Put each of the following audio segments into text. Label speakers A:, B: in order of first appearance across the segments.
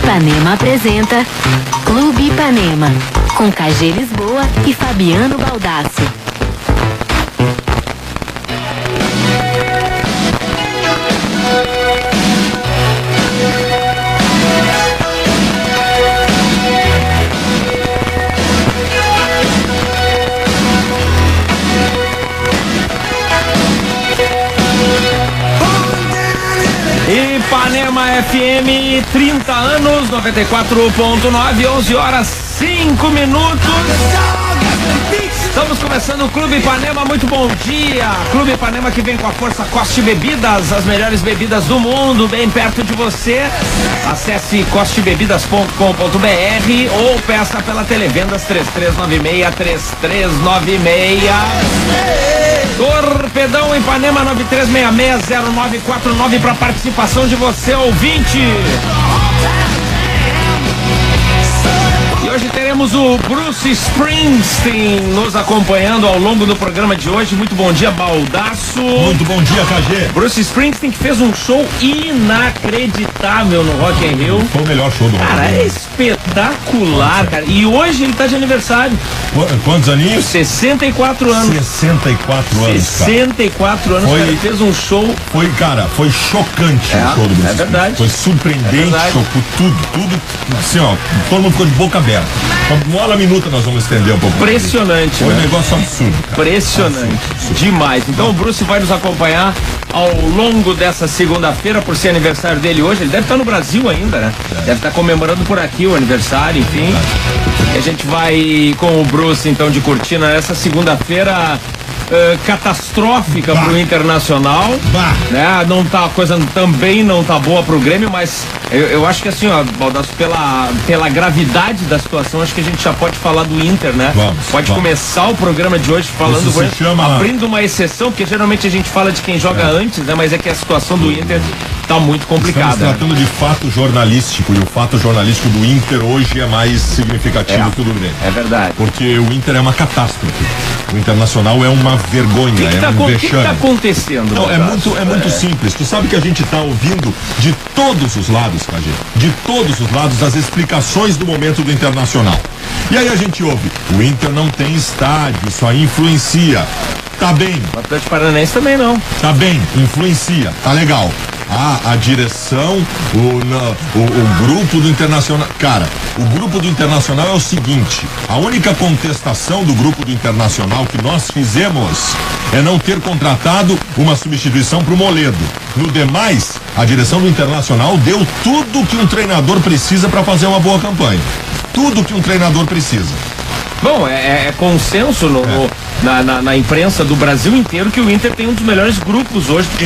A: Ipanema apresenta Clube Ipanema, com KG Lisboa e Fabiano Baldassi.
B: Ipanema FM, 30 anos, 94.9, 11 horas 5 minutos. Estamos começando o Clube Ipanema, muito bom dia. Clube Ipanema que vem com a força Coste Bebidas, as melhores bebidas do mundo, bem perto de você. Acesse costebebidas.com.br ou peça pela Televendas 3396-3396. Torpedão Ipanema 93660949 para participação de você, ouvinte. E hoje teremos o Bruce Springsteen nos acompanhando ao longo do programa de hoje. Muito bom dia, Baldasso.
C: Muito bom dia, KG.
B: Bruce Springsteen que fez um show inacreditável no Rock in Rio.
C: Foi o melhor show do mundo.
B: Cara, é espetacular, cara. E hoje ele tá de aniversário.
C: Quantos aninhos?
B: 64 anos.
C: 64 anos,
B: 64 anos,
C: foi,
B: cara, ele fez um show.
C: Foi, cara, foi chocante o show do Bruce.
B: É verdade.
C: Foi surpreendente, chocou tudo. Assim, ó, todo mundo ficou de boca aberta. Uma hora minuta nós vamos estender um pouco.
B: Impressionante.
C: Foi um negócio absurdo, cara.
B: Impressionante. Absurdo. Demais. Então o Bruce vai nos acompanhar ao longo dessa segunda-feira, por ser aniversário dele hoje. Ele deve estar no Brasil ainda, né? Deve estar comemorando por aqui o aniversário, enfim. E a gente vai com o Bruce, então, de cortina essa segunda-feira catastrófica pro Internacional, né? Não tá, a coisa também não tá boa pro Grêmio, mas eu acho que assim, ó, Baldasso, pela gravidade da situação, acho que a gente já pode falar do Inter, né? Pode começar o programa de hoje falando, abrindo uma exceção, porque geralmente a gente fala de quem joga antes, né? Mas é que a situação do Inter tá muito complicada.
C: Estamos tratando de fato jornalístico, e o fato jornalístico do Inter hoje é mais significativo que o do Grêmio.
B: É verdade.
C: Porque o Inter é uma catástrofe. O Internacional é uma vergonha, um vexame.
B: O que tá acontecendo?
C: Não, é muito simples. Tu sabe que a gente tá ouvindo de todos os lados, KG, de todos os lados, as explicações do momento do Internacional. E aí a gente ouve, o Inter não tem estádio, isso aí influencia. Tá bem.
B: O Atlético Paranaense também não.
C: Tá bem, influencia, tá legal. A direção, o grupo do Internacional. Cara, o grupo do Internacional é o seguinte: a única contestação do grupo do Internacional que nós fizemos é não ter contratado uma substituição pro Moledo. No demais, a direção do Internacional deu tudo que um treinador precisa para fazer uma boa campanha. Tudo que um treinador precisa.
B: Bom, é consenso na imprensa do Brasil inteiro que o Inter tem um dos melhores grupos hoje do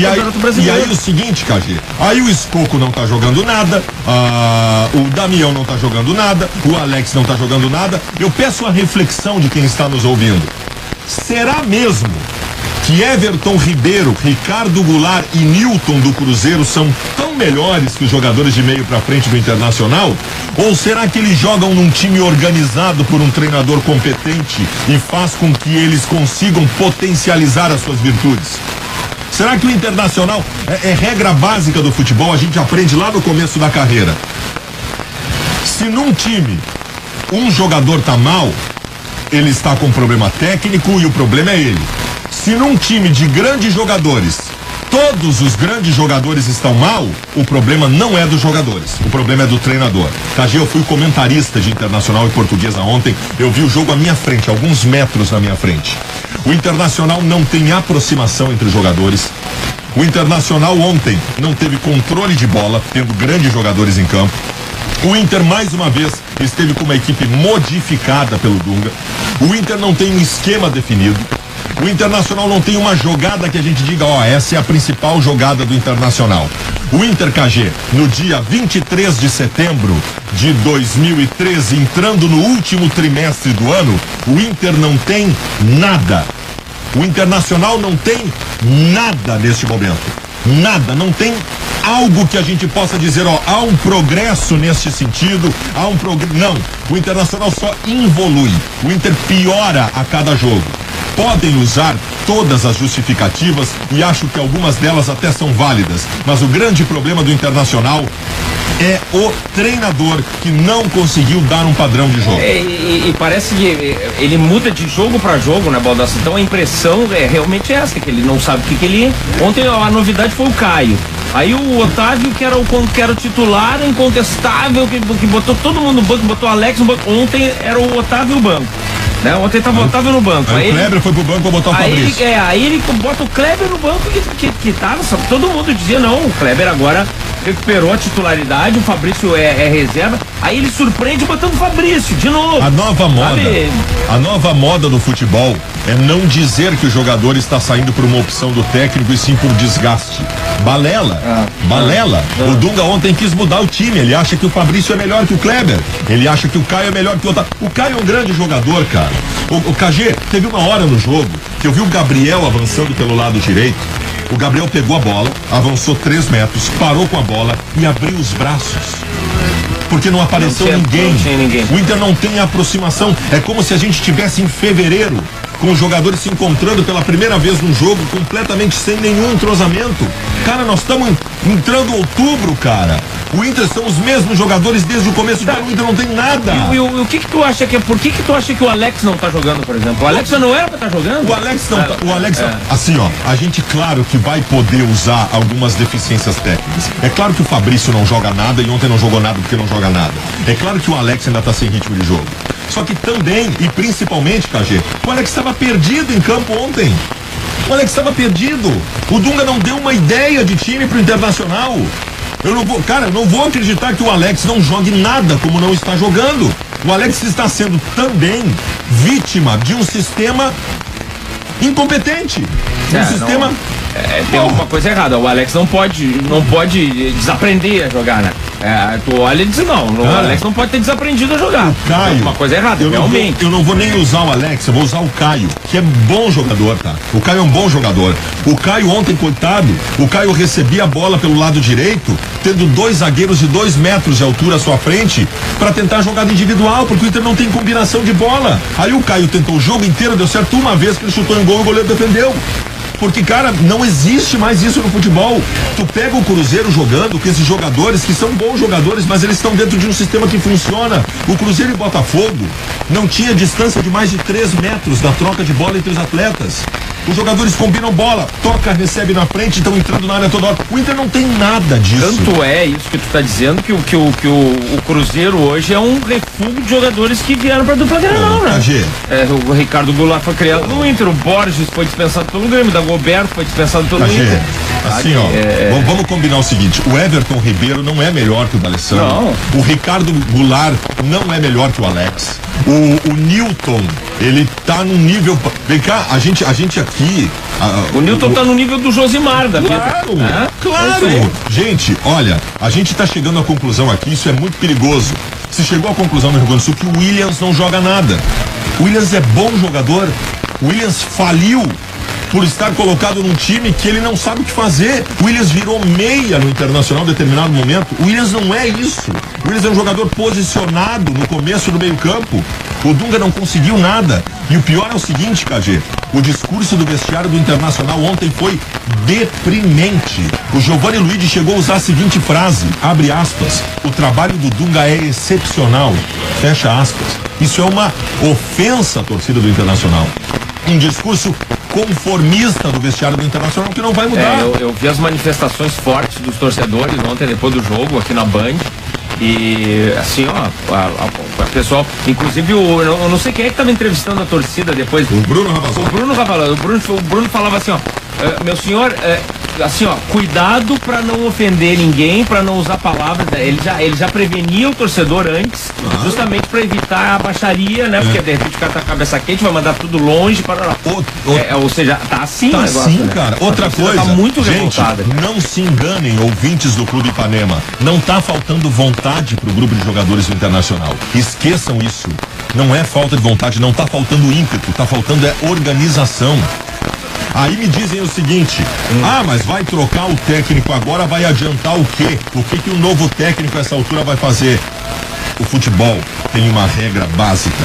B: Campeonato Brasileiro.
C: E aí o seguinte, KG, aí o Escoco não tá jogando nada, o Damião não tá jogando nada, o Alex não tá jogando nada. Eu peço a reflexão de quem está nos ouvindo. Será mesmo que Everton Ribeiro, Ricardo Goulart e Nilton do Cruzeiro são tão melhores que os jogadores de meio pra frente do Internacional? Ou será que eles jogam num time organizado por um treinador competente e faz com que eles consigam potencializar as suas virtudes? Será que o Internacional é regra básica do futebol? A gente aprende lá no começo da carreira. Se num time um jogador tá mal, ele está com problema técnico e o problema é ele. Se num time de grandes jogadores, todos os grandes jogadores estão mal, o problema não é dos jogadores, o problema é do treinador. KG, eu fui comentarista de Internacional e Portuguesa ontem, eu vi o jogo à minha frente, alguns metros na minha frente. O Internacional não tem aproximação entre os jogadores. O Internacional ontem não teve controle de bola, tendo grandes jogadores em campo. O Inter, mais uma vez, esteve com uma equipe modificada pelo Dunga. O Inter não tem um esquema definido. O Internacional não tem uma jogada que a gente diga, essa é a principal jogada do Internacional. O Inter, KG, no dia 23 de setembro de 2013, entrando no último trimestre do ano, o Inter não tem nada. O Internacional não tem nada neste momento. Nada, não tem algo que a gente possa dizer, há um progresso neste sentido, não, o Internacional só evolui, o Inter piora a cada jogo. Podem usar todas as justificativas e acho que algumas delas até são válidas, mas o grande problema do Internacional É o treinador que não conseguiu dar um padrão de jogo.
B: E parece que ele muda de jogo pra jogo, né, Baldassi? Então a impressão é realmente essa, que ele não sabe o que ele... Ontem a novidade foi o Caio. Aí o Otávio, que era o titular incontestável, que botou todo mundo no banco, botou o Alex no banco. Ontem era o Otávio no banco. Né? Ontem tava o Otávio no banco.
C: Aí o Kleber foi pro banco pra botar o Fabrício.
B: Aí ele bota o Kleber no banco que tava, todo mundo dizia não, o Kleber agora recuperou a titularidade, o Fabrício é reserva. Aí ele surpreende botando o Fabrício de novo.
C: A nova moda do futebol é não dizer que o jogador está saindo por uma opção do técnico e sim por desgaste. Balela. O Dunga ontem quis mudar o time, ele acha que o Fabrício é melhor que o Kleber, ele acha que o Caio é melhor que o Otávio. O Caio é um grande jogador, cara. O KG, teve uma hora no jogo que eu vi o Gabriel avançando pelo lado direito. O Gabriel pegou a bola, avançou 3 metros, parou com a bola e abriu os braços. Porque não apareceu ninguém. O Inter não tem aproximação. É como se a gente estivesse em fevereiro, com os jogadores se encontrando pela primeira vez num jogo, completamente sem nenhum entrosamento. Cara, nós estamos entrando outubro, cara. O Inter são os mesmos jogadores desde o começo do ano. O Inter não tem nada.
B: E o que tu acha que é? Por que tu acha que o Alex não tá jogando, por exemplo? O Alex não era pra estar jogando?
C: O Alex não tá. O Alex, assim, ó, a gente, claro que vai poder usar algumas deficiências técnicas. É claro que o Fabrício não joga nada e ontem não jogou nada porque não joga nada. É claro que o Alex ainda tá sem ritmo de jogo. Só que também, e principalmente, KG, o Alex estava perdido em campo ontem. O Alex estava perdido. O Dunga não deu uma ideia de time pro Internacional. Eu não vou acreditar que o Alex não jogue nada como não está jogando. O Alex está sendo também vítima de um sistema incompetente.
B: Tem alguma coisa errada. O Alex não pode desaprender a jogar, né? Tu olha e diz, o Alex não pode ter desaprendido a jogar.
C: O Caio,
B: uma coisa errada, realmente.
C: Eu não vou nem usar o Alex, eu vou usar o Caio, que é bom jogador, tá? O Caio é um bom jogador. O Caio ontem, coitado, o Caio recebia a bola pelo lado direito, tendo 2 zagueiros de 2 metros de altura à sua frente, pra tentar jogada individual, porque o Inter não tem combinação de bola. Aí o Caio tentou o jogo inteiro, deu certo uma vez que ele chutou em gol e o goleiro defendeu. Porque, cara, não existe mais isso no futebol. Tu pega o Cruzeiro jogando com esses jogadores que são bons jogadores, mas eles estão dentro de um sistema que funciona. O Cruzeiro e Botafogo não tinha distância de mais de 3 metros da troca de bola entre os atletas. Os jogadores combinam bola, toca, recebe na frente, estão entrando na área toda hora. O Inter não tem nada disso.
B: Tanto é isso que tu tá dizendo que o Cruzeiro hoje é um refúgio de jogadores que vieram pra dupla Grenal, né? O Ricardo Goulart foi criado no Inter, o Borges foi dispensado pelo Grêmio, o Dagoberto foi dispensado pelo Inter.
C: Assim, vamos combinar o seguinte, o Everton Ribeiro não é melhor que o D'Alessandro.
B: Não.
C: O Ricardo Goulart não é melhor que o Alex. O Newton, ele tá num nível... Vem cá, a gente aqui...
B: O Newton tá no nível do Josimar da vida.
C: Claro! Gente, olha, a gente tá chegando à conclusão aqui, isso é muito perigoso. Se chegou à conclusão no Rio Grande do Sul que o Williams não joga nada. O Williams é bom jogador. O Williams faliu por estar colocado num time que ele não sabe o que fazer. O Williams virou meia no Internacional em determinado momento. O Williams não é isso. O Williams é um jogador posicionado no começo do meio campo. O Dunga não conseguiu nada. E o pior é o seguinte, KG, o discurso do vestiário do Internacional ontem foi deprimente. O Giovanni Luigi chegou a usar a seguinte frase, abre aspas, o trabalho do Dunga é excepcional, fecha aspas. Isso é uma ofensa à torcida do Internacional. Um discurso conformista do vestiário do Internacional que não vai mudar.
B: Eu vi as manifestações fortes dos torcedores ontem depois do jogo aqui na Band. E assim, a pessoal, inclusive eu não sei quem é que estava entrevistando a torcida depois.
C: O Bruno Ravazoli.
B: O Bruno falava assim, meu senhor, assim, cuidado para não ofender ninguém, para não usar palavras. Ele já prevenia o torcedor antes, justamente para evitar a baixaria, né? Porque de repente o cara tá com a cabeça quente, vai mandar tudo longe para lá. Ou seja, tá assim o negócio,
C: assim,
B: né?
C: cara. Outra coisa,
B: tá muito
C: gente,
B: revoltada.
C: não se enganem, ouvintes do Clube Ipanema. Não tá faltando vontade pro grupo de jogadores do Internacional. Esqueçam isso. Não é falta de vontade, não tá faltando ímpeto, tá faltando organização. Aí me dizem o seguinte, mas vai trocar o técnico agora, vai adiantar o quê? O que o novo técnico a essa altura vai fazer? O futebol tem uma regra básica,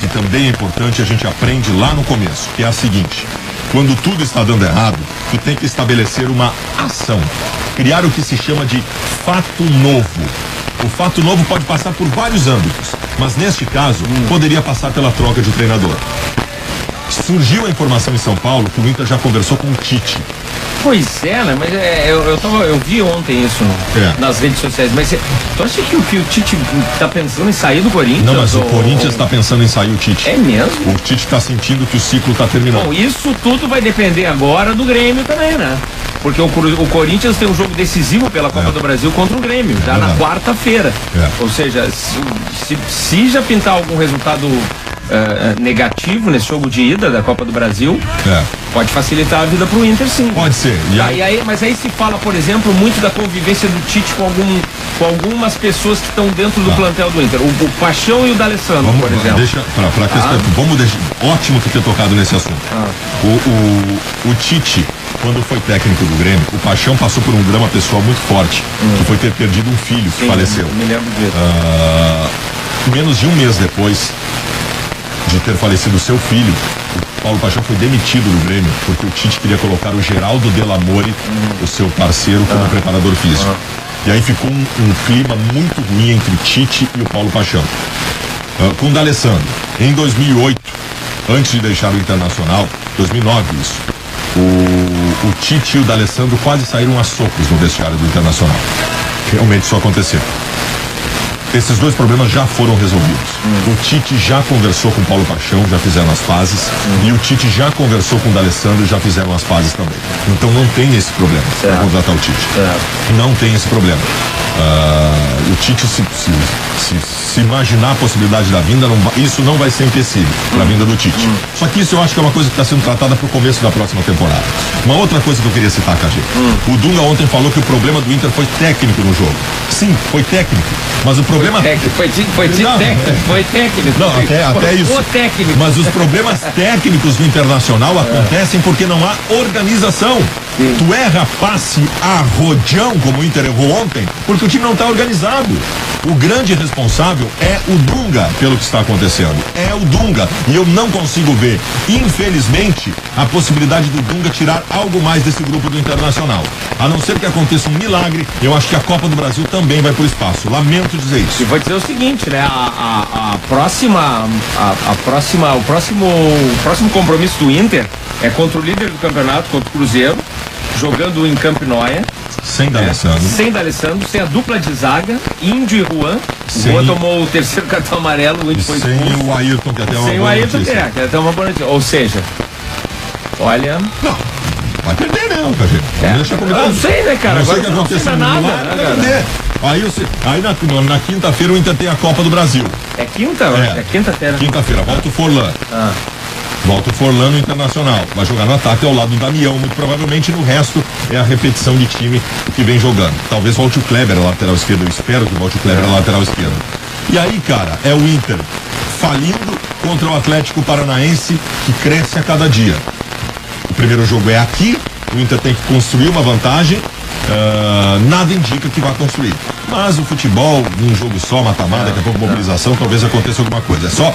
C: que também é importante, a gente aprende lá no começo, que é a seguinte, quando tudo está dando errado, tu tem que estabelecer uma ação. Criar o que se chama de fato novo. O fato novo pode passar por vários âmbitos, mas neste caso, poderia passar pela troca de treinador. Surgiu a informação em São Paulo que o Inter já conversou com o Tite.
B: Pois é, né? Mas eu vi ontem isso nas redes sociais. Mas tu acha que o Tite tá pensando em sair do Corinthians?
C: Não, mas o Corinthians está pensando em sair o Tite.
B: É mesmo?
C: O Tite está sentindo que o ciclo está terminando.
B: Bom, isso tudo vai depender agora do Grêmio também, né? Porque o Corinthians tem um jogo decisivo pela Copa do Brasil contra o Grêmio, já na quarta-feira. Ou seja, se já pintar algum resultado negativo nesse jogo de ida da Copa do Brasil, pode facilitar a vida pro Inter, sim.
C: Pode ser.
B: Mas aí se fala, por exemplo, muito da convivência do Tite com algumas pessoas que estão dentro do plantel do Inter. O Paixão e o D'Alessandro, por exemplo.
C: Deixa pra questão. Vamos deixar. Ótimo tu ter tocado nesse assunto. O Tite, quando foi técnico do Grêmio, o Paixão passou por um drama pessoal muito forte, que foi ter perdido um filho que faleceu.
B: Me lembro disso.
C: Menos de um mês depois de ter falecido seu filho, o Paulo Paixão foi demitido do Grêmio, porque o Tite queria colocar o Geraldo Delamore, o seu parceiro, como preparador físico. E aí ficou um clima muito ruim entre o Tite e o Paulo Paixão. Com o D'Alessandro, em 2008, antes de deixar o Internacional, 2009 isso, o Tite e o D'Alessandro quase saíram a socos no vestiário do Internacional. Realmente isso aconteceu. Esses dois problemas já foram resolvidos. O Tite já conversou com o Paulo Paixão, já fizeram as pazes. E o Tite já conversou com o D'Alessandro e já fizeram as pazes também. Então não tem esse problema para contratar o Tite. Não tem esse problema. O Tite, se imaginar a possibilidade da vinda, isso não vai ser empecilho para a vinda do Tite. Só que isso eu acho que é uma coisa que está sendo tratada para o começo da próxima temporada. Uma outra coisa que eu queria citar, KG. O Dunga ontem falou que o problema do Inter foi técnico no jogo. Sim, foi técnico. Mas o problema...
B: Foi técnico.
C: Não, até isso.
B: Técnico.
C: Mas os problemas técnicos do Internacional acontecem porque não há organização. Tu erra passe a rojão, como o Inter errou ontem, porque o time não está organizado. O grande responsável é o Dunga pelo que está acontecendo. É o Dunga. E eu não consigo ver, infelizmente, a possibilidade do Dunga tirar algo mais desse grupo do Internacional. A não ser que aconteça um milagre, eu acho que a Copa do Brasil também vai pro espaço. Lamento dizer isso.
B: E vou dizer o seguinte, né? O próximo compromisso do Inter é contra o líder do campeonato, contra o Cruzeiro, jogando em Camp Noia.
C: Sem D'Alessandro.
B: Sem D'Alessandro, sem a dupla de zaga, Índio e Juan. O Juan tomou o terceiro cartão amarelo, o Índio foi expulso.
C: Sem o Ayrton, que até é uma
B: sem
C: boa
B: o Ayrton,
C: notícia.
B: que é até uma boa notícia. Ou seja, olha...
C: Não, vai perder não, cara. Deixa eu
B: não sei, né, cara?
C: Não sei
B: agora
C: o que aconteceu
B: nada,
C: vai perder. Aí na quinta-feira o Inter tem a Copa do Brasil.
B: É quinta? É quinta-feira.
C: Quinta-feira, volta o Forlan. Volta o Forlan no Internacional. Vai jogar no ataque ao lado do Damião, muito provavelmente. No resto é a repetição de time que vem jogando. Talvez volte o Kleber, a lateral esquerda. Eu espero que volte o Kleber, a lateral esquerda. E aí, cara, é o Inter falindo contra o Atlético Paranaense, que cresce a cada dia. O primeiro jogo é aqui. O Inter tem que construir uma vantagem. Nada indica que vai construir. Mas o futebol, num jogo só, mata-mata, daqui a pouco mobilização, talvez aconteça alguma coisa. É só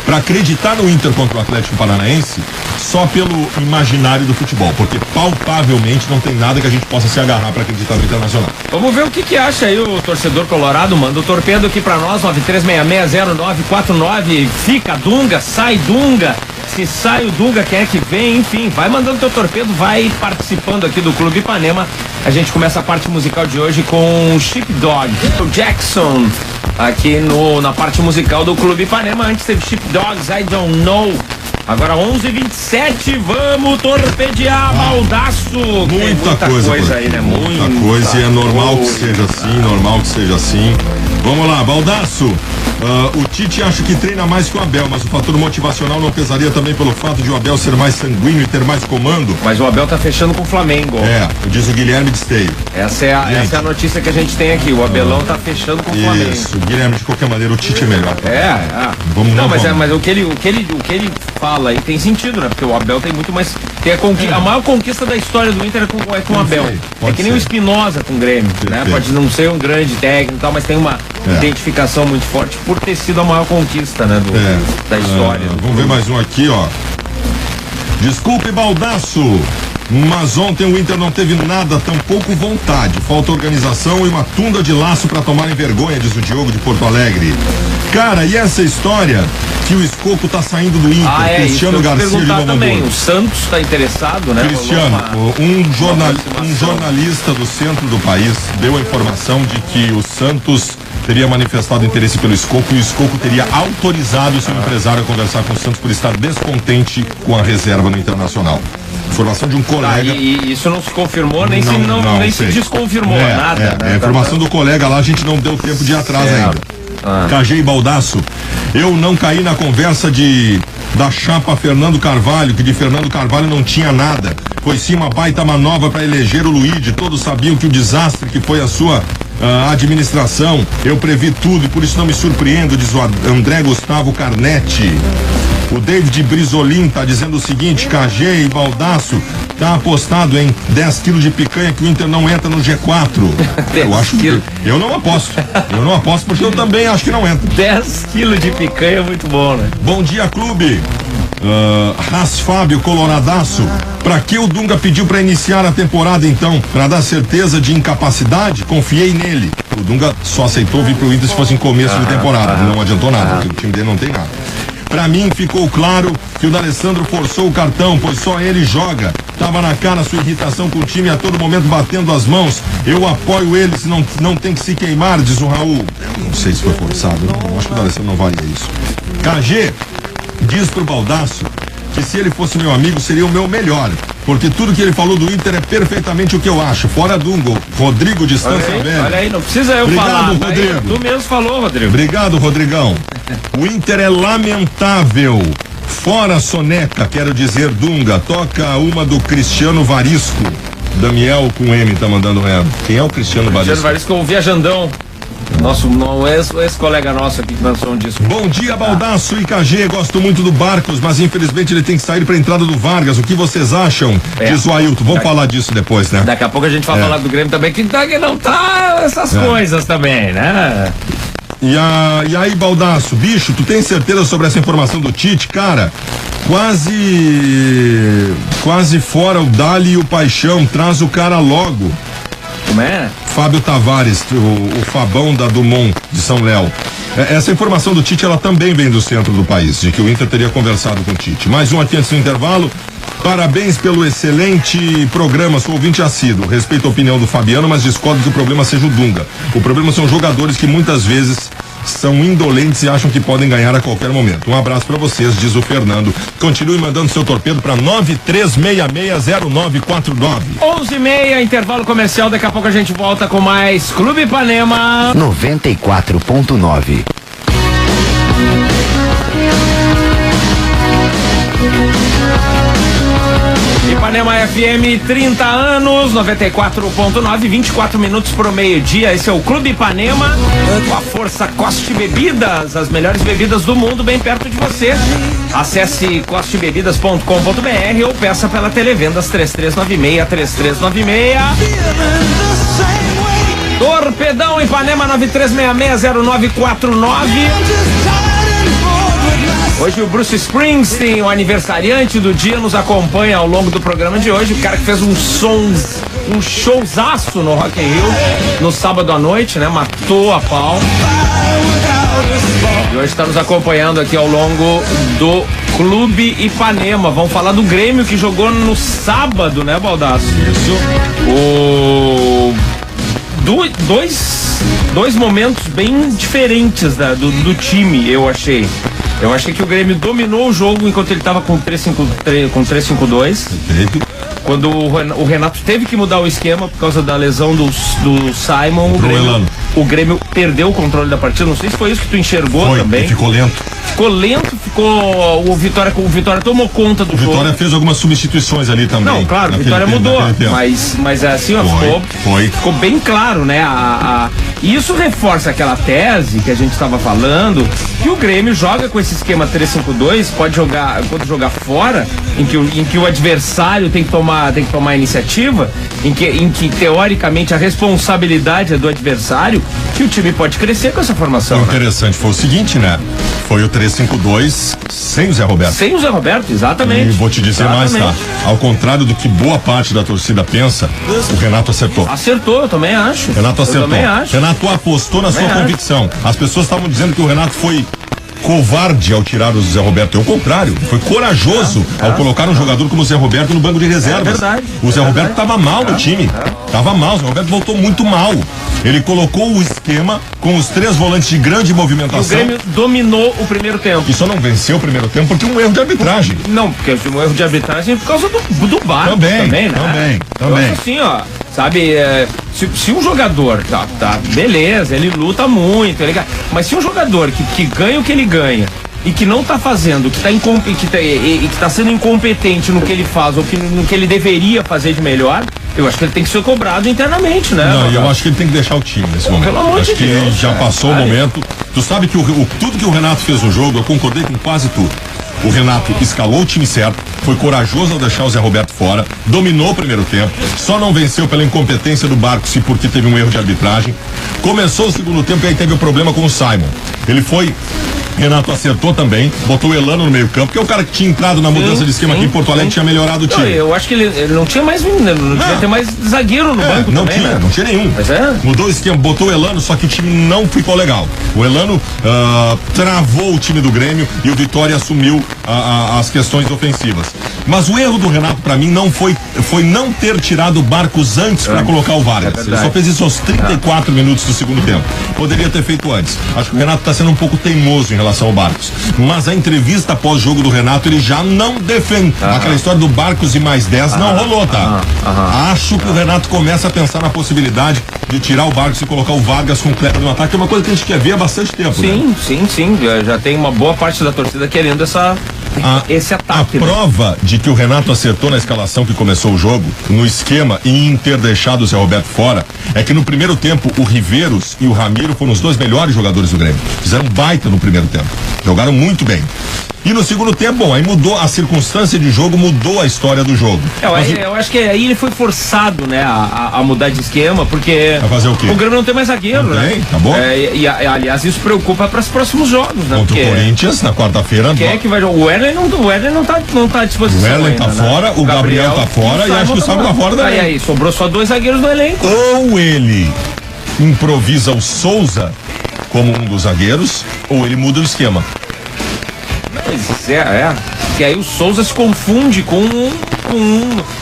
C: para acreditar no Inter contra o Atlético Paranaense, só pelo imaginário do futebol, porque palpavelmente não tem nada que a gente possa se agarrar para acreditar no Internacional.
B: Vamos ver o que acha aí o torcedor colorado. Manda o torpedo aqui para nós, 93660949. Fica Dunga, sai Dunga. Se sai o Dunga, quem é que vem? Enfim, vai mandando teu torpedo, vai participando aqui do Clube Ipanema. A gente começa a parte musical de hoje com Sheepdog, o Jackson, aqui na parte musical do Clube Ipanema. Antes teve Sheepdogs, I Don't Know. Agora 11h27, vamos torpedear, Baldasso.
C: Muita coisa aí, né? Muita coisa, e é normal que seja assim, Vamos lá, Baldasso. O Tite acha que treina mais que o Abel, mas o fator motivacional não pesaria também pelo fato de o Abel ser mais sanguíneo e ter mais comando?
B: Mas o Abel tá fechando com o Flamengo.
C: Diz o Guilherme de Esteio.
B: Essa é a notícia que a gente tem aqui. O Abelão tá fechando com o Flamengo.
C: Isso, Guilherme, de qualquer maneira, oIte é melhor.
B: Mas o que ele fala aí tem sentido, né? Porque o Abel tem muito mais. Tem a maior conquista da história do Inter é com o Abel. É que nem o Espinosa com o Grêmio, né? Pode não ser um grande técnico e tal, mas tem uma identificação muito forte por ter sido a maior conquista, né? Da história.
C: Vamos ver mais um aqui, ó. Desculpe, Baldasso, mas ontem o Inter não teve nada, tampouco vontade. Falta organização e uma tunda de laço para tomarem vergonha, diz o Diogo de Porto Alegre. Cara, e essa história que o Escoco tá saindo do Inter? Cristiano Garcia de Novo
B: também. O Santos tá interessado, né?
C: Cristiano, um jornalista do centro do país deu a informação de que o Santos teria manifestado interesse pelo Escoco e o Escoco teria autorizado o seu empresário a conversar com o Santos por estar descontente com a reserva no Internacional. Informação de um colega.
B: E isso não se confirmou, nem se desconfirmou, nada.
C: A informação do colega lá, a gente não deu tempo de ir atrás ainda. KG e Baldasso, eu não caí na conversa da chapa Fernando Carvalho, que de Fernando Carvalho não tinha nada. Foi sim uma baita manobra para eleger o Luigi. Todos sabiam que o desastre que foi a sua administração, eu previ tudo e por isso não me surpreendo, diz o André Gustavo Carnetti. O David Brizolim tá dizendo o seguinte: KG e Baldasso, tá apostado em 10 quilos de picanha que o Inter não entra no G4. Eu acho que eu não aposto. Eu não aposto porque eu também acho que não entra.
B: 10 quilos de picanha é muito bom, né?
C: Bom dia, clube. Ras Fábio Coloradaço, pra que o Dunga pediu pra iniciar a temporada então? Pra dar certeza de incapacidade? Confiei nele. O Dunga só aceitou vir pro Inter se fosse em começo de temporada. Não adiantou nada, porque o time dele não tem nada. Pra mim ficou claro que o D'Alessandro forçou o cartão, pois só ele joga. Tava na cara a sua irritação com o time a todo momento batendo as mãos. Eu apoio ele, se não tem que se queimar, diz o Raul. Eu não sei se foi forçado, eu acho que o D'Alessandro não valia isso. KG diz pro Baldasso que se ele fosse meu amigo seria o meu melhor, porque tudo que ele falou do Inter é perfeitamente o que eu acho. Fora Dunga, Rodrigo Distância Velha.
B: Olha aí, não precisa eu falar.
C: Obrigado, Rodrigo.
B: Tu mesmo falou, Rodrigo.
C: Obrigado, Rodrigão. O Inter é lamentável. Fora Soneca, quero dizer Dunga. Toca uma do Cristiano Varisco. Daniel com M tá mandando reto. Quem é o Cristiano Varisco?
B: Cristiano Varisco, o Viajandão. Ex-colega nosso aqui que lançou um disco.
C: Bom dia, Baldasso e KG. Gosto muito do Barcos, mas infelizmente ele tem que sair pra entrada do Vargas. O que vocês acham? Diz o Ailton. Vamos falar disso depois, né?
B: Daqui a pouco a gente vai falar do Grêmio também, que não tá essas coisas também, né?
C: E aí, Baldasso, bicho, tu tem certeza sobre essa informação do Tite? Cara, quase fora o Dali e o Paixão. Traz o cara logo.
B: Como é?
C: Fábio Tavares, o Fabão da Dumont de São Léo. Essa informação do Tite, ela também vem do centro do país, de que o Inter teria conversado com o Tite. Mais um aqui antes do intervalo. Parabéns pelo excelente programa, sou ouvinte assíduo. Respeito a opinião do Fabiano, mas discordo que o problema seja o Dunga. O problema são jogadores que muitas vezes são indolentes e acham que podem ganhar a qualquer momento. Um abraço pra vocês, diz o Fernando. Continue mandando seu torpedo pra 93660949.
B: 11h30, intervalo comercial. Daqui a pouco a gente volta com mais Clube Ipanema
D: 94.9.
B: Ipanema FM, 30 anos, 94.9, 24 minutos pro meio-dia. Esse é o Clube Ipanema, com a força Coste Bebidas, as melhores bebidas do mundo bem perto de você. Acesse costebebidas.com.br ou peça pela Televendas 3396-3396. Torpedão Ipanema 93660949. Hoje o Bruce Springsteen, o aniversariante do dia, nos acompanha ao longo do programa de hoje. O cara que fez um showzaço no Rock in Rio no sábado à noite, né? Matou a pau. E hoje está nos acompanhando aqui ao longo do Clube Ipanema. Vamos falar do Grêmio que jogou no sábado, né, Baldasso?
C: Isso.
B: Dois momentos bem diferentes do time, eu achei. Eu achei que o Grêmio dominou o jogo enquanto ele estava com 3-5-2. Quando o Renato teve que mudar o esquema por causa da lesão do Simon, o Grêmio perdeu o controle da partida. Não sei se foi isso que tu enxergou também.
C: Ficou lento.
B: O Vitória tomou conta do jogo.
C: O Vitória fez algumas substituições ali também.
B: Não, claro, o Vitória mudou, mas assim, ó, ficou bem claro, né? E isso reforça aquela tese que a gente estava falando, que o Grêmio joga com esse esquema 3-5-2, pode jogar, quando jogar fora, em que o adversário tem que tomar a iniciativa, em que teoricamente a responsabilidade é do adversário, que o time pode crescer com essa formação.
C: O interessante foi o seguinte, né? Foi o 3-5-2 sem o Zé Roberto.
B: Sem o Zé Roberto, exatamente.
C: E vou te dizer mais, tá? Ao contrário do que boa parte da torcida pensa, o Renato acertou.
B: Acertou, eu também acho.
C: Renato acertou.
B: Eu também acho.
C: Renato apostou na sua convicção. As pessoas estavam dizendo que o Renato foi covarde ao tirar o Zé Roberto. É o contrário, foi corajoso ao colocar um jogador como o Zé Roberto no banco de reservas.
B: É verdade.
C: O Zé Roberto estava mal no time. Tava mal, o Zé Roberto voltou muito mal. Ele colocou o esquema com os 3 volantes de grande movimentação.
B: E o Grêmio dominou o primeiro tempo.
C: E só não venceu o primeiro tempo porque um erro de arbitragem.
B: Não, porque um erro de arbitragem é por causa do VAR também, né?
C: Também.
B: Eu acho assim, ó, sabe, se um jogador, tá, beleza, ele luta muito, mas se um jogador que ganha o que ele ganha e que não tá fazendo, que tá sendo incompetente no que ele faz ou no que ele deveria fazer de melhor, eu acho que ele tem que ser cobrado internamente, né?
C: Não, e eu acho que ele tem que deixar o time nesse momento.
B: Pelo amor de Deus.
C: Ele já passou o momento. Tu sabe que tudo que o Renato fez no jogo, eu concordei com quase tudo. O Renato escalou o time certo, foi corajoso ao deixar o Zé Roberto fora, dominou o primeiro tempo, só não venceu pela incompetência do Barcos e porque teve um erro de arbitragem. Começou o segundo tempo e aí teve o problema com o Simon. Renato acertou também, botou o Elano no meio campo, que é o cara que tinha entrado na mudança de esquema aqui em Porto Alegre, tinha melhorado o time.
B: Não, eu acho que ele não tinha mais, não devia ter mais zagueiro no banco
C: não
B: também,
C: tinha,
B: né?
C: Não tinha nenhum.
B: Mas
C: Mudou o esquema, botou o Elano, só que o time não ficou legal. O Elano travou o time do Grêmio e o Vitória assumiu as questões ofensivas. Mas o erro do Renato, pra mim, não foi não ter tirado o Barcos antes pra colocar o Vargas. Ele só fez isso aos 34 minutos do segundo tempo. Poderia ter feito antes. Acho que o Renato tá sendo um pouco teimoso em relação ao Barcos. Mas a entrevista pós-jogo do Renato, ele já não defende. Aquela história do Barcos e mais 10 não rolou, tá? Acho que o Renato começa a pensar na possibilidade de tirar o Barcos e colocar o Vargas com o Kleber no ataque, é uma coisa que a gente quer ver há bastante tempo.
B: Sim. Já tem uma boa parte da torcida querendo esse ataque.
C: A prova de que o Renato acertou na escalação que começou o jogo, no esquema e em ter deixado o Zé Roberto fora, é que no primeiro tempo o Riveiros e o Ramiro foram os 2 melhores jogadores do Grêmio. Fizeram baita no primeiro tempo. Jogaram muito bem. E no segundo tempo, aí mudou a circunstância de jogo, mudou a história do jogo.
B: Eu acho que aí ele foi forçado, né, a mudar de esquema, porque
C: vai fazer o quê?
B: O Grêmio não tem mais zagueiro, né?
C: Tá bom.
B: Aliás, isso preocupa para os próximos jogos, né?
C: Contra o Corinthians, na quarta-feira.
B: Quem é que vai jogar? O Werley não tá à disposição.
C: O Werley
B: ainda,
C: tá fora, o Gabriel tá fora e acho que o Simon tá fora também.
B: Aí, sobrou só 2 zagueiros no elenco.
C: Ou ele improvisa o Souza como um dos zagueiros, ou ele muda o esquema.
B: Pois que aí o Souza se confunde com um,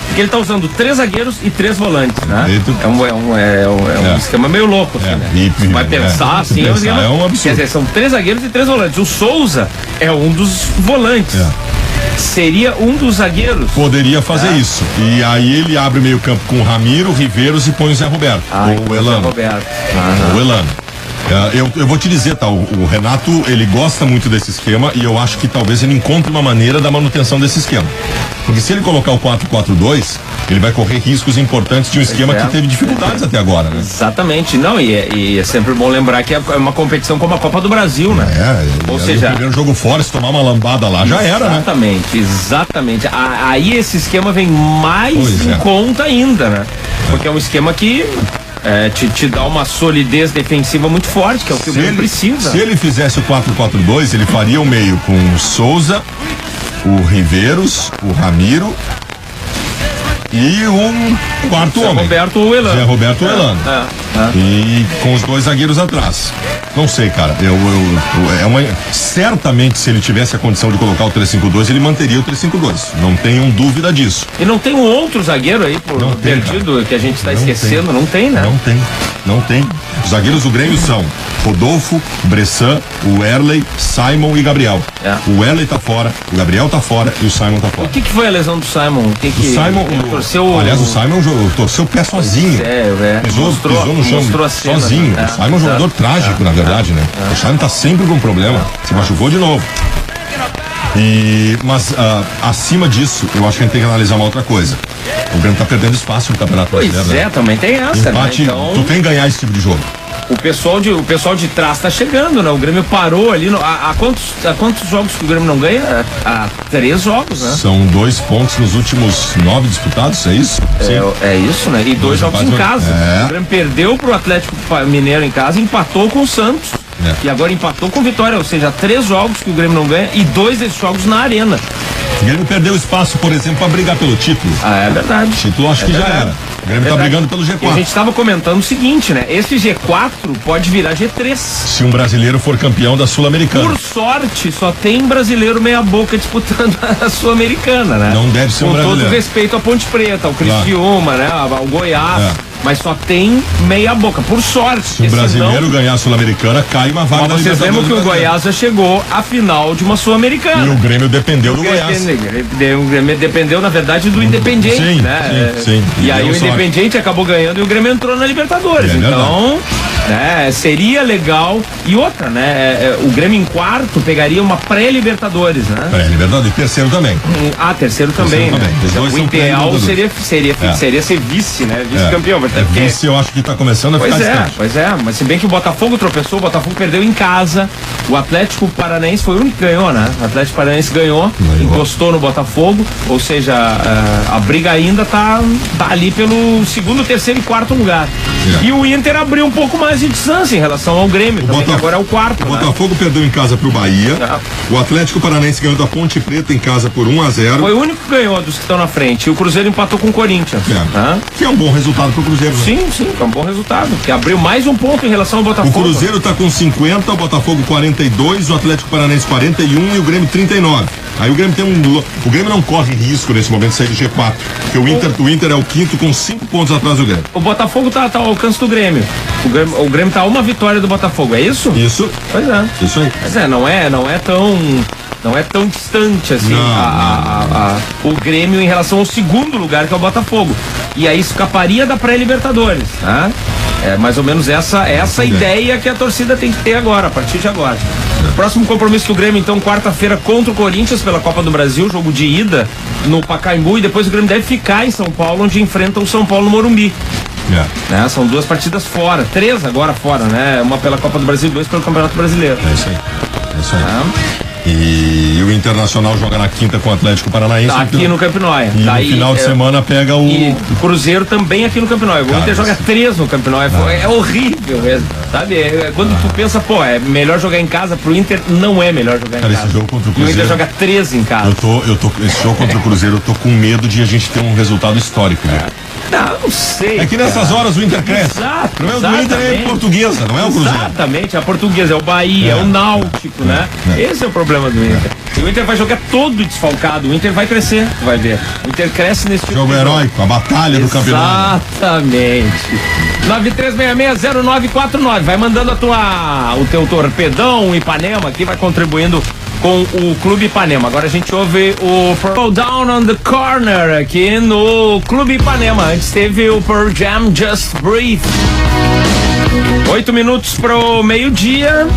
B: porque ele tá usando 3 zagueiros e 3 volantes, né? É um esquema meio louco, assim, né? Vai pensar assim,
C: é um absurdo.
B: Quer dizer, são 3 zagueiros e 3 volantes. O Souza é um dos volantes. Seria um dos zagueiros.
C: Poderia fazer isso. E aí ele abre o meio campo com o Ramiro, Riveiros e põe o Zé Roberto. O Elano. O Elano. Eu vou te dizer, tá? O Renato, ele gosta muito desse esquema e eu acho que talvez ele encontre uma maneira da manutenção desse esquema. Porque se ele colocar o 4-4-2, ele vai correr riscos importantes de um esquema que teve dificuldades até agora, né?
B: Exatamente. Não, e é sempre bom lembrar que é uma competição como a Copa do Brasil, né? Ou seja,
C: o primeiro jogo fora, se tomar uma lambada lá, já era, né?
B: Exatamente. Aí esse esquema vem mais em conta ainda, né? Porque é um esquema que te dá uma solidez defensiva muito forte, que é o que o Grêmio precisa.
C: Se ele fizesse o 4-4-2, ele faria o meio com o Souza, o Riveiros, o Ramiro e um quarto homem. Zé Roberto Elano. E com os 2 zagueiros atrás. Não sei, cara. Certamente, se ele tivesse a condição de colocar o 3-5-2, ele manteria o 3-5-2. Não tenho dúvida disso.
B: E não tem um outro zagueiro aí perdido que a gente está esquecendo? Não tem, né?
C: Não tem. Os zagueiros do Grêmio são Rodolfo, Bressan, o Werley, Simon e Gabriel. O Werley tá fora, o Gabriel tá fora e o Simon tá fora.
B: O que foi a lesão do Simon?
C: O Simon aliás, o Simon torceu o pé sozinho. Pisou no chão sozinho. O Simon é um jogador trágico, na verdade, né? O Simon tá sempre com problema. Se machucou de novo. Mas acima disso, eu acho que a gente tem que analisar uma outra coisa. O Grêmio tá perdendo espaço no Campeonato Brasileiro.
B: Também tem essa,
C: empate,
B: né? Então...
C: Tu tem que ganhar esse tipo de jogo.
B: o pessoal de trás tá chegando, né? O Grêmio parou ali. Há quantos jogos que o Grêmio não ganha? Há 3 jogos, né?
C: São 2 pontos nos últimos 9 disputados, é isso?
B: É isso, né? E 2 jogos em casa. O Grêmio perdeu pro Atlético Mineiro em casa, empatou com o Santos. E agora empatou com Vitória, ou seja, 3 jogos que o Grêmio não ganha e 2 desses jogos na Arena.
C: O Grêmio perdeu espaço, por exemplo, para brigar pelo título.
B: É verdade.
C: O título acho que já era. O Grêmio tá brigando pelo G4.
B: E a gente estava comentando o seguinte, né? Esse G4 pode virar G3.
C: Se um brasileiro for campeão da Sul-Americana.
B: Por sorte, só tem brasileiro meia boca disputando a Sul-Americana, né?
C: Não deve ser um brasileiro.
B: Com todo respeito à Ponte Preta, ao Criciúma, né? Ao Goiás. Mas só tem meia boca, por sorte.
C: Se o brasileiro ganhar a Sul-Americana, cai uma vaga da
B: Libertadores. Vocês lembram que o Goiás já chegou à final de uma Sul-Americana.
C: E o Grêmio dependeu do Goiás.
B: O Grêmio dependeu, na verdade, do Independiente, né?
C: Sim.
B: E aí o Independiente acabou ganhando e o Grêmio entrou na Libertadores. Então, né, seria legal. E outra, né? O Grêmio em quarto pegaria uma pré-Libertadores, né?
C: Pré-Libertadores e terceiro também.
B: Terceiro também. Né? O ideal seria ser vice, né? Vice-campeão.
C: Vice eu acho que tá começando a ficar distante.
B: Pois é, mas se bem que o Botafogo tropeçou, o Botafogo perdeu em casa, o Atlético Paranaense foi o único que ganhou, né? O Atlético Paranaense ganhou, encostou no Botafogo, ou seja, a briga ainda tá ali pelo segundo, terceiro e quarto lugar. E o Inter abriu um pouco mais de distância em relação ao Grêmio, também, que agora é o quarto.
C: O Botafogo perdeu em casa pro Bahia, o Atlético Paranaense ganhou da Ponte Preta em casa por 1-0.
B: Foi o único que ganhou dos que estão na frente, e o Cruzeiro empatou com o Corinthians.
C: Que é um bom resultado pro Cruzeiro.
B: Sim, é um bom resultado, porque abriu mais um ponto em relação ao Botafogo.
C: O Cruzeiro tá com 50, o Botafogo 42, o Atlético Paranaense 41 e o Grêmio 39. Aí o Grêmio o Grêmio não corre risco nesse momento de sair do G4, porque o Inter é o quinto com 5 pontos atrás do Grêmio.
B: O Botafogo tá ao alcance do Grêmio. O Grêmio tá a uma vitória do Botafogo, é isso?
C: Isso.
B: Pois é.
C: Isso aí.
B: Mas não é tão distante assim o Grêmio em relação ao segundo lugar, que é o Botafogo. E aí escaparia da pré-Libertadores, tá? É mais ou menos essa ideia que a torcida tem que ter agora, a partir de agora. Próximo compromisso do Grêmio, então, quarta-feira contra o Corinthians pela Copa do Brasil, jogo de ida no Pacaembu, e depois o Grêmio deve ficar em São Paulo, onde enfrenta o São Paulo no Morumbi. Né? São 2 partidas fora, 3 agora fora, né? Uma pela Copa do Brasil e 2 pelo Campeonato Brasileiro.
C: É isso aí. E o Internacional joga na quinta com o Atlético Paranaense.
B: Aqui no Camp Nou.
C: E no final de semana pega o...
B: E o Cruzeiro também aqui no Camp Nou. O Inter joga 3 no Camp Nou. É horrível mesmo. Sabe? Quando tu pensa, é melhor jogar em casa, pro Inter não é melhor jogar em casa.
C: Esse jogo contra o Cruzeiro,
B: e o Inter joga 3 em casa.
C: Esse jogo contra o Cruzeiro, eu tô com medo de a gente ter um resultado histórico, né?
B: Não sei.
C: É que nessas horas o Inter cresce. O Inter é Portuguesa, não é o Cruzeiro.
B: Exatamente, a Portuguesa, é o Bahia, é o Náutico, né? Esse é o problema do Inter. E o Inter vai jogar todo desfalcado, o Inter vai crescer, vai ver. O Inter cresce nesse
C: jogo heróico, a batalha do campeonato.
B: Exatamente. 93660949. Vai mandando o teu torpedão Ipanema aqui, vai contribuindo com o Clube Ipanema. Agora a gente ouve o Pearl Down on the Corner aqui no Clube Ipanema. Antes teve o Pearl Jam Just Breathe. 8 minutos pro meio-dia.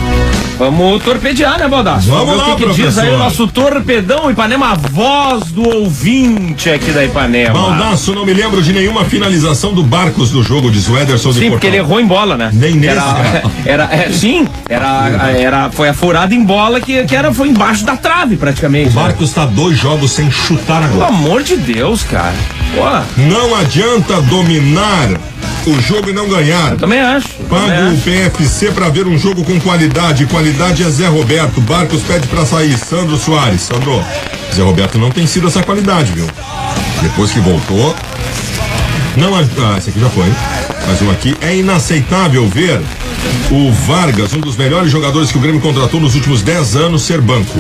B: Vamos torpedear, né, Baldasso?
C: Vamos lá,
B: o que diz aí o nosso torpedão Ipanema, a voz do ouvinte aqui da Ipanema.
C: Baldasso, não me lembro de nenhuma finalização do Barcos no jogo de Suederson de Portugal.
B: Sim, porque ele errou em bola, né?
C: Nem nesse.
B: Foi a furada em bola que foi embaixo da trave, praticamente.
C: O Barcos tá 2 jogos sem chutar agora.
B: Pelo amor de Deus, cara.
C: Não adianta dominar o jogo e não ganhar.
B: Eu também acho.
C: Paga o PFC pra ver um jogo com qualidade. Qualidade é Zé Roberto. Barcos pede pra sair. Sandro Soares. Sandro, Zé Roberto não tem sido essa qualidade, viu? Depois que voltou. Esse aqui já foi. Mais um aqui. É inaceitável ver o Vargas, um dos melhores jogadores que o Grêmio contratou nos últimos 10 anos, ser banco.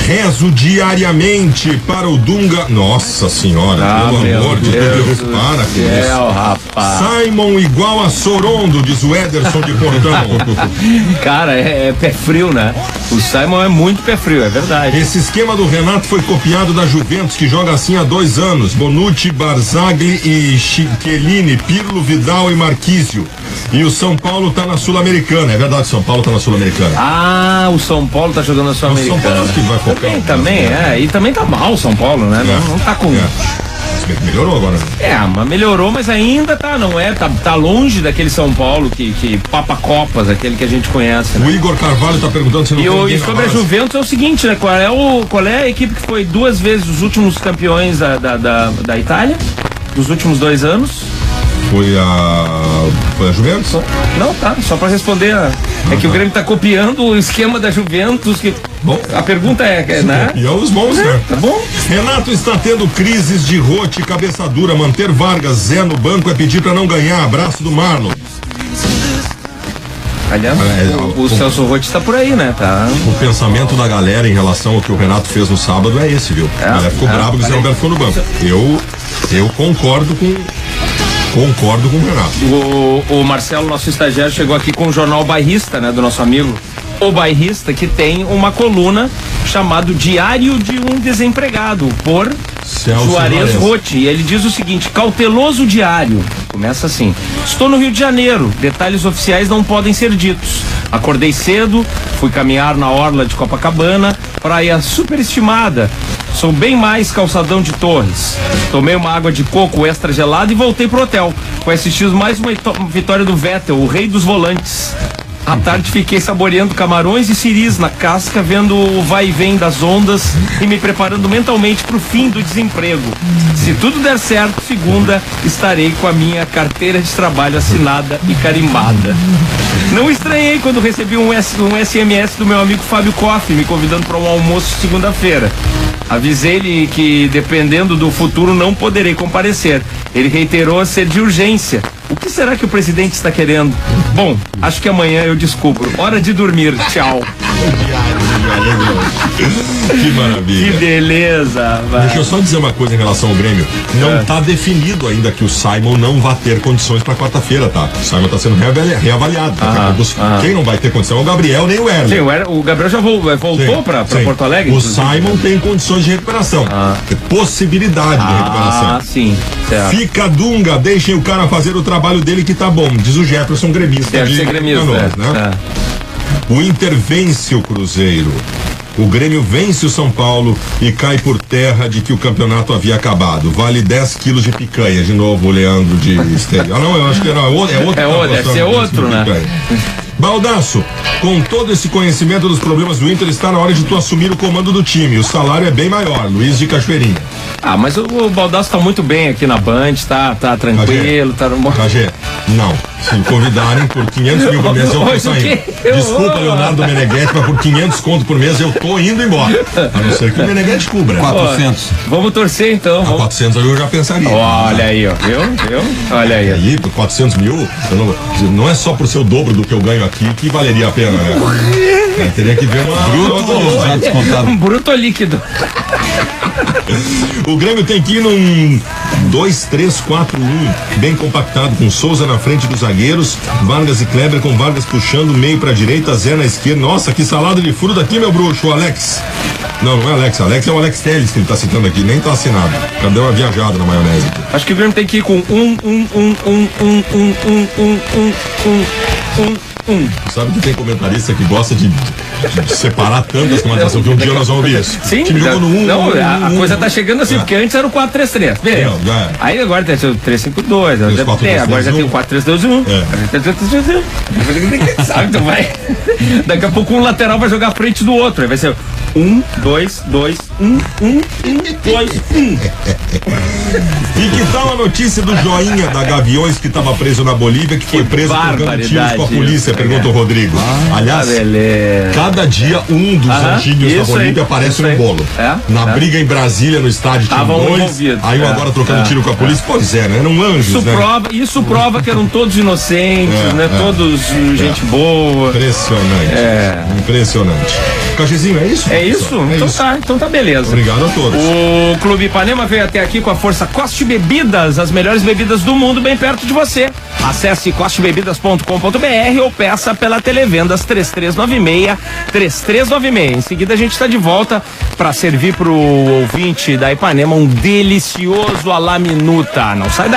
C: Rezo diariamente para o Dunga. Nossa senhora, pelo amor de Deus, para com isso.
B: Rapaz.
C: Simon igual a Sorondo, diz o Ederson de Portão.
B: Cara, é pé frio, né? O Simon é muito pé frio, é verdade.
C: Esse esquema do Renato foi copiado da Juventus, que joga assim há 2 anos. Bonucci, Barzagli e Chiellini, Pirlo, Vidal e Marquísio. E o São Paulo tá na Sul-Americana. É verdade, São Paulo tá na Sul-Americana.
B: O São Paulo tá jogando na Sul-Americana.
C: O São Paulo que vai focar.
B: Também, e também tá mal o São Paulo, né? Não tá com...
C: bem que melhorou agora.
B: Mas melhorou, mas ainda tá longe daquele São Paulo que papa copas, aquele que a gente conhece, né?
C: O Igor Carvalho tá perguntando se não tem ninguém
B: E sobre a Juventus é o seguinte, né? Qual é a equipe que foi 2 vezes os últimos campeões da Itália? Dos últimos 2 anos?
C: Foi a Juventus?
B: Não, tá, só pra responder. É que o Grêmio tá copiando o esquema da Juventus.
C: Bom,
B: a pergunta né?
C: E os bons, né?
B: Tá bom?
C: Renato está tendo crises de rote e cabeça dura. Manter Vargas, Zé no banco é pedir pra não ganhar. Abraço do Marlon.
B: Aliás, o Celso Rotti tá por aí, né? Tá.
C: O pensamento da galera em relação ao que o Renato fez no sábado é esse, viu? A galera ficou brava que o Zé Roberto ficou no banco. Eu concordo com o Renato.
B: O Marcelo, nosso estagiário, chegou aqui com o jornal Bairrista, né? Do nosso amigo O Bairrista, que tem uma coluna chamado Diário de um Desempregado, por
C: Celso
B: Juarez Rotti. E ele diz o seguinte: cauteloso diário. Começa assim: estou no Rio de Janeiro, detalhes oficiais não podem ser ditos. Acordei cedo, fui caminhar na orla de Copacabana, praia superestimada. Sou bem mais calçadão de Torres. Tomei uma água de coco extra gelada e voltei pro hotel. Foi assistir mais uma vitória do Vettel, o rei dos volantes. À tarde fiquei saboreando camarões e siris na casca, vendo o vai e vem das ondas e me preparando mentalmente para o fim do desemprego. Se tudo der certo, segunda estarei com a minha carteira de trabalho assinada e carimbada. Não estranhei quando recebi um SMS do meu amigo Fábio Koff me convidando para um almoço segunda-feira. Avisei-lhe que, dependendo do futuro, não poderei comparecer. Ele reiterou ser de urgência. O que será que o presidente está querendo? Bom, acho que amanhã eu descubro. Hora de dormir. Tchau.
C: Que maravilha.
B: Que beleza. Vai.
C: Deixa eu só dizer uma coisa em relação ao Grêmio. Não tá definido ainda que o Simon não vai ter condições para quarta-feira, tá? O Simon tá sendo reavaliado. Quem não vai ter condição é o Gabriel nem o Erle.
B: Sim, o Gabriel já voltou para Porto Alegre?
C: O Simon tem condições de recuperação. Tem possibilidade de recuperação.
B: Sim. Certo.
C: Fica Dunga, deixem o cara fazer o trabalho dele que tá bom. Diz o Jefferson, gremista.
B: Deve ser gremista,
C: né? O Inter vence o Cruzeiro. O Grêmio vence o São Paulo e cai por terra de que o campeonato havia acabado. Vale 10 quilos de picanha. De novo o Leandro de Esteio. Não, eu acho que era outro.
B: Deve ser outro, né?
C: Baldasso, com todo esse conhecimento dos problemas do Inter, está na hora de tu assumir o comando do time. O salário é bem maior. Luiz de Cachoeirinha.
B: Mas o Baldasso tá muito bem aqui na Band, tá tranquilo, tá no...
C: Cagé, não. Se me convidarem por 500 mil por mês, eu tô saindo. Desculpa, Leonardo Meneghetti, mas por 500 conto por mês eu tô indo embora. A não ser que o Meneghetti cubra.
B: 400. Vamos torcer então.
C: 400 eu já pensaria.
B: Olha aí, ó. Viu? Olha aí.
C: Aí, por 400 mil, não é só por ser o dobro do que eu ganho aqui que valeria a pena, né? Teria que ver
B: um bruto ou líquido.
C: O Grêmio tem que ir num 2-3-4-1 bem compactado, com Souza na frente dos zagueiros, Vargas e Kleber, com Vargas puxando meio pra direita, Zé na esquerda. Nossa, que salada de fruta aqui, meu bruxo, o Alex. Não é Alex é o Alex Telles que ele tá citando aqui, nem tá assinado. Já deu uma viajada na maionese.
B: Acho que o Grêmio tem que ir com
C: Sabe que tem comentarista que gosta de separar tantas comunicações que um dia nós vamos ouvir isso.
B: Sim.
C: O time jogou no
B: a coisa tá chegando assim, porque antes era o 4-3-3. Beleza. Aí agora tem o 3-5-2. Agora já tem o 4-3-2-1. Sabe, tu vai. Daqui a pouco um lateral vai jogar à frente do outro. Aí vai ser 1, 2, 2, 1, 1, 2, 1.
C: E que tal a notícia do joinha da Gaviões que estava preso na Bolívia, que foi preso trocando tiros com a polícia? Pergunta o Rodrigo. Aliás, cada dia um dos anjinhos da Bolívia aparece num bolo. Na briga em Brasília, no estádio, tinha 2. Aí agora trocando tiro com a polícia. Pois é, né? Eram anjos,
B: isso prova que eram todos inocentes, né? Todos gente boa.
C: Impressionante. Impressionante. Cachezinho, é isso?
B: É isso? Então tá beleza.
C: Obrigado a todos.
B: O Clube Ipanema veio até aqui com a força Coste Bebidas, as melhores bebidas do mundo bem perto de você. Acesse costebebidas.com.br ou peça pela Televendas 3396-3396. Em seguida a gente está de volta para servir pro ouvinte da Ipanema um delicioso à la minuta. Não sai daí.